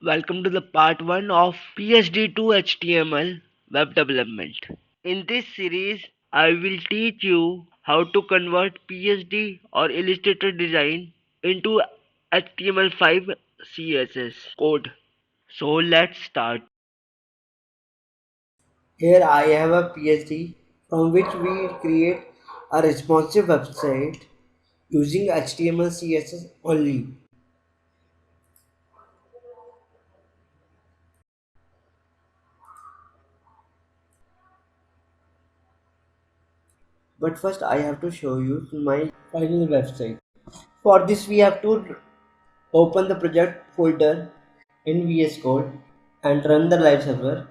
Welcome to the part 1 of PSD2 HTML web development. In this series, I will teach you how to convert PSD or Illustrator design into HTML5 CSS code. So let's start. Here I have a PSD from which we create a responsive website using HTML CSS only. But first I have to show you my final website. For this we have to open the project folder in VS Code and run the live server.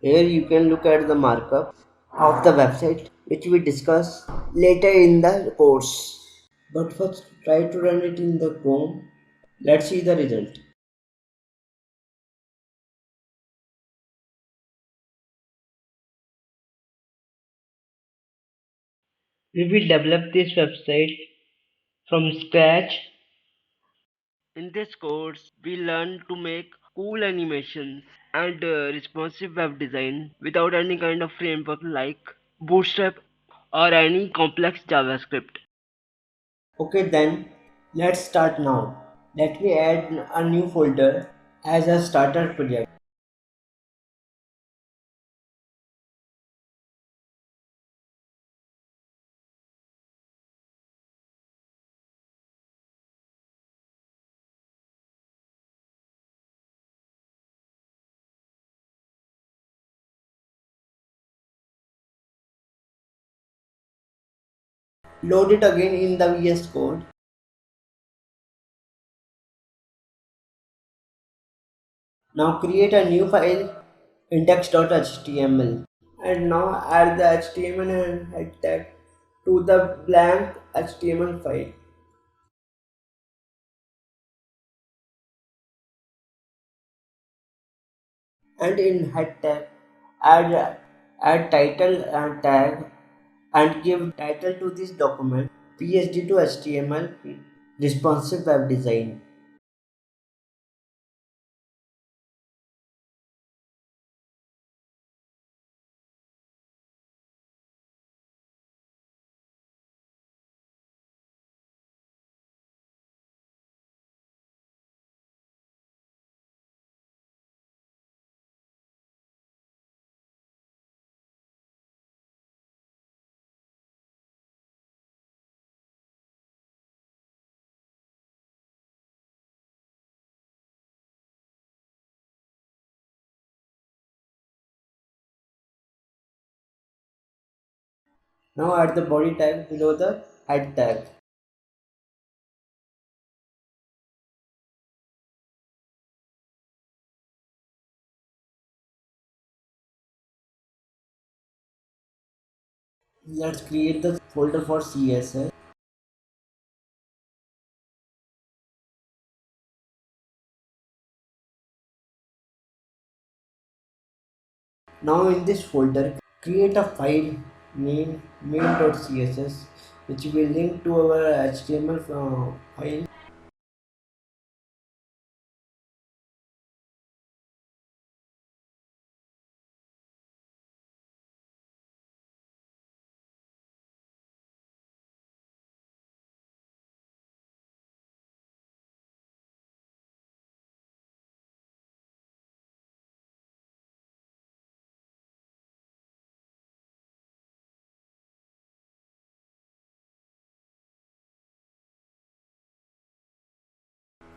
Here you can look at the markup of the website which we discuss later in the course. But first try to run it in the Chrome. Let's see the result. We will develop this website from scratch. In this course, we learn to make cool animations and responsive web design without any kind of framework like Bootstrap or any complex JavaScript. Okay, then let's start now. Let me add a new folder as a starter project. Load it again in the VS Code. Now create a new file index.html and now add the HTML and head tag to the blank HTML file. And in head tag add title and tag and give title to this document PSD to HTML responsive web design. Now add the body tag below the head tag. Let's create the folder for CSS. Now in this folder, create a file named main.css which will link to our HTML file.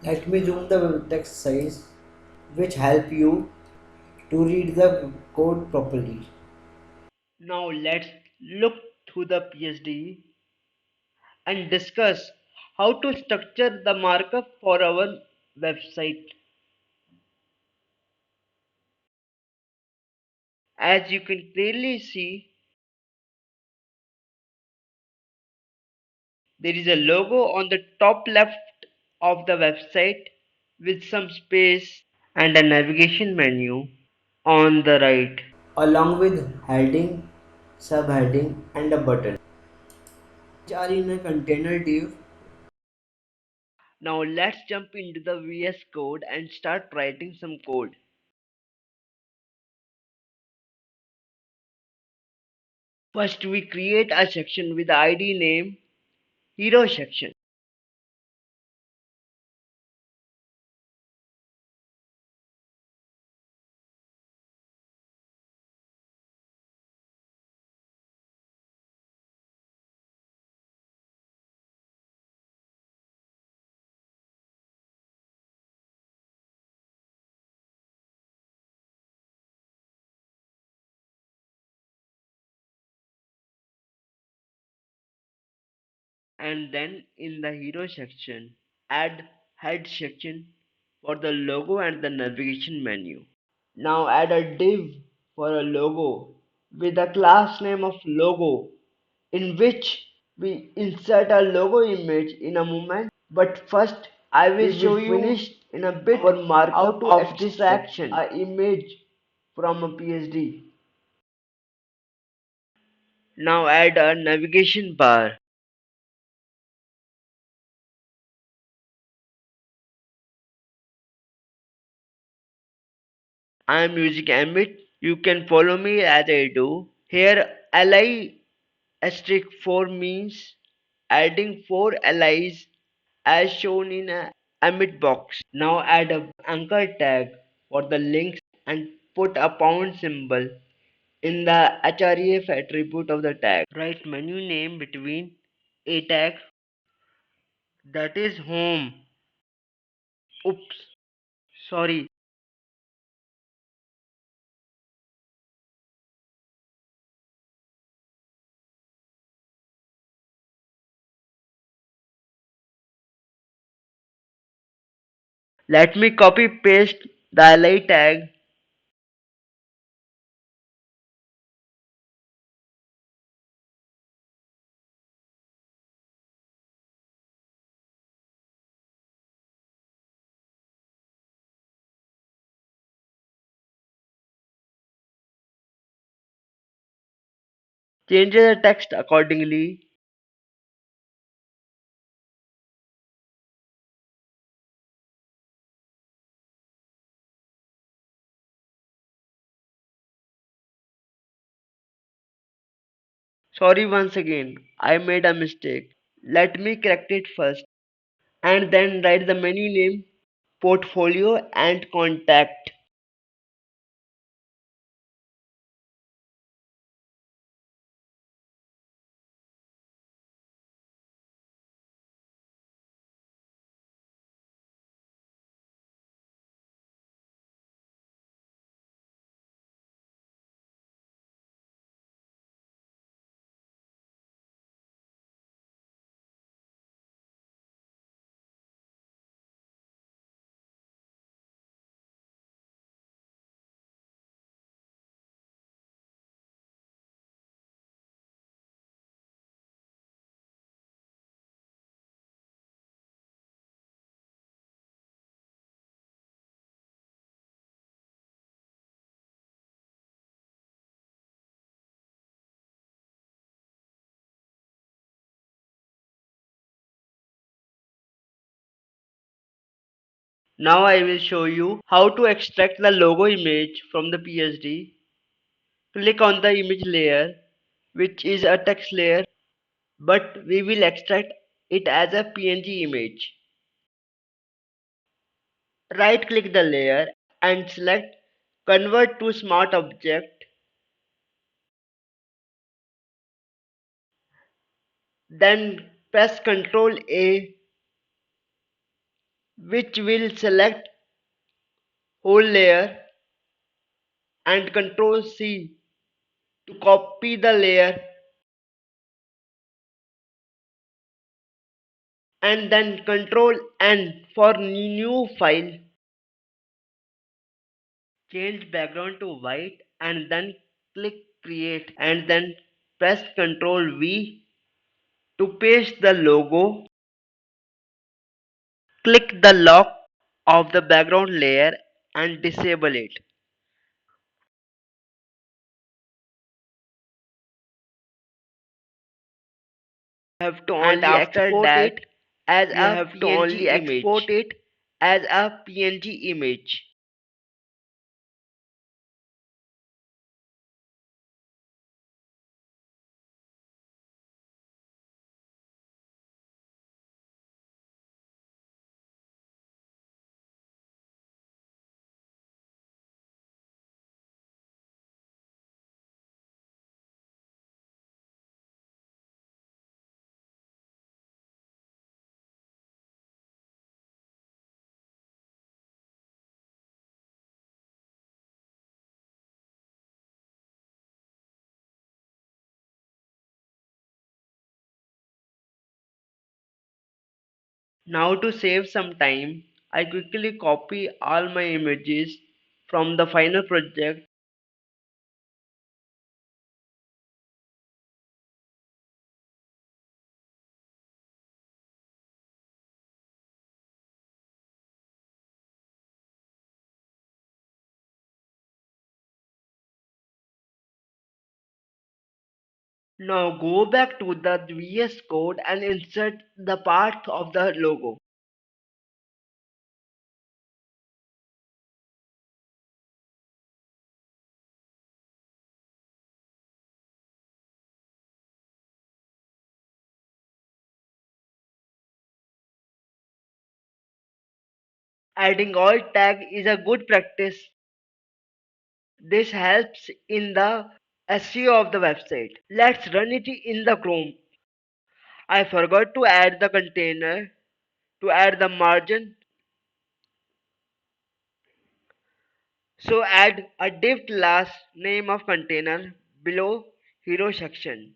Let me zoom the text size which help you to read the code properly. Now let's look through the PSD and discuss how to structure the markup for our website. As you can clearly see, there is a logo on the top left of the website with some space and a navigation menu on the right. Along with heading subheading, and a button, which are in a container div. Now let's jump into the VS Code and start writing some code. First we create a section with the ID name hero section. And then in the hero section, add head section for the logo and the navigation menu. Now add a div for a logo with the class name of logo in which we insert a logo image in a moment. But first I will show you finish in a bit our markup to of this section a image from a PSD. Now add a navigation bar. I am using Amit. You can follow me as I do. Here li asterisk 4 means adding 4 LIs as shown in a Amit box. Now add a anchor tag for the links and put a pound symbol in the href attribute of the tag. Write menu name between a tag, that is home. Oops, sorry. Let me copy paste the li tag. Change the text accordingly. Sorry once again, I made a mistake. Let me correct it first and then write the menu name, portfolio and contact. Now I will show you how to extract the logo image from the PSD. Click on the image layer, which is a text layer, but we will extract it as a PNG image. Right click the layer and select Convert to Smart Object. Then press Ctrl A, which will select whole layer, and Ctrl C to copy the layer, and then Ctrl N for new file. Change background to white and then click create and then press Ctrl V to paste the logo. Click the lock of the background layer and disable it. have to and only after export that it as you a have to only PNG export image. it as a PNG image. Now to save some time, I quickly copy all my images from the final project, now go back to the VS Code and insert the part of the logo. Adding alt tag is a good practice. This helps in the SEO of the website. Let's run it in the Chrome. I forgot to add the container to add the margin. So add a div class name of container below hero section.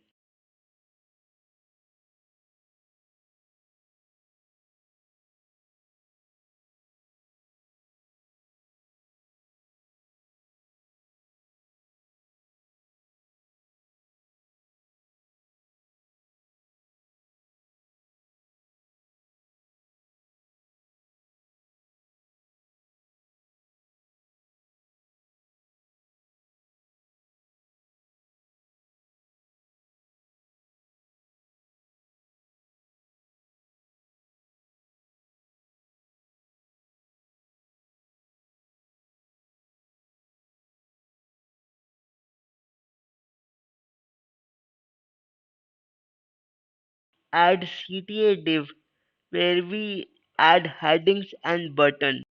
Add CTA div where we add headings and button.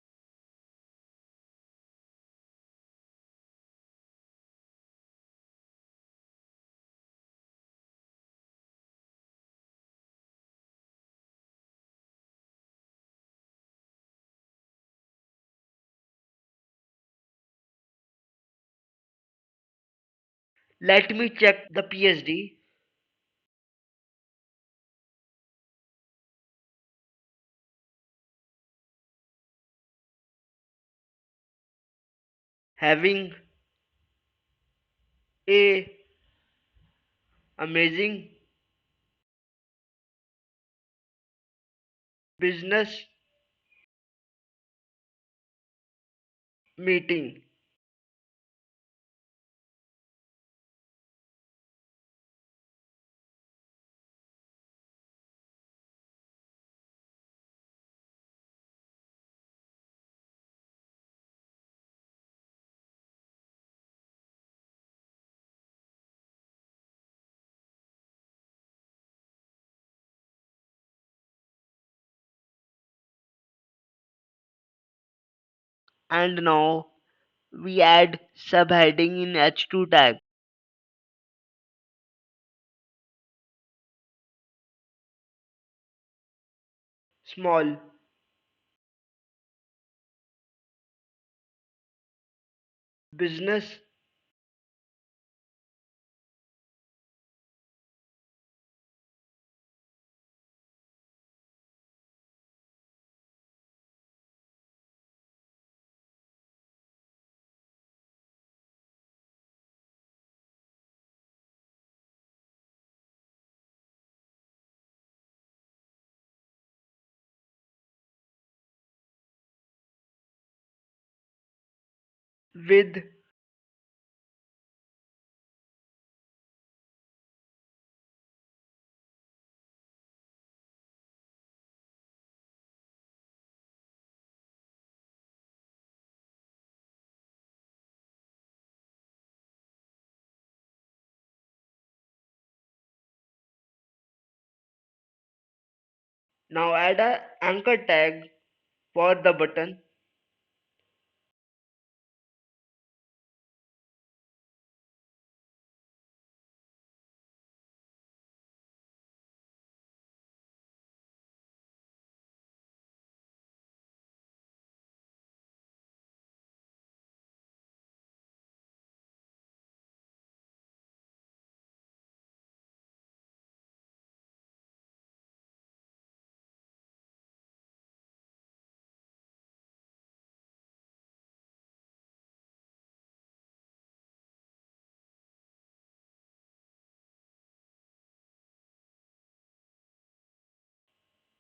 Let me check the PSD. Having a amazing business meeting. And now we add subheading in H2 tag. Small. Business. With Now add a anchor tag for the button.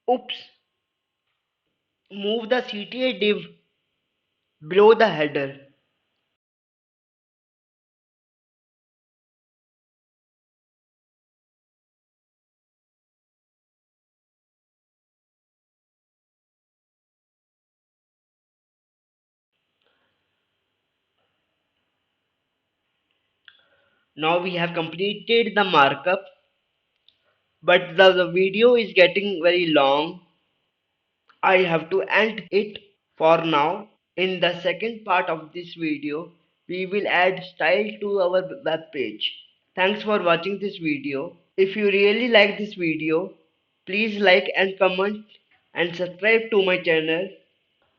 Oops, move the CTA div below the header. Now we have completed the markup, but the video is getting very long. I have to end it for now. In the second part of this video, we will add style to our web page. Thanks for watching this video. If you really like this video, please like and comment and subscribe to my channel.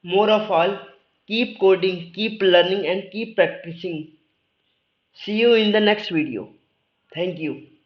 More of all, keep coding, keep learning and keep practicing. See you in the next video. Thank you.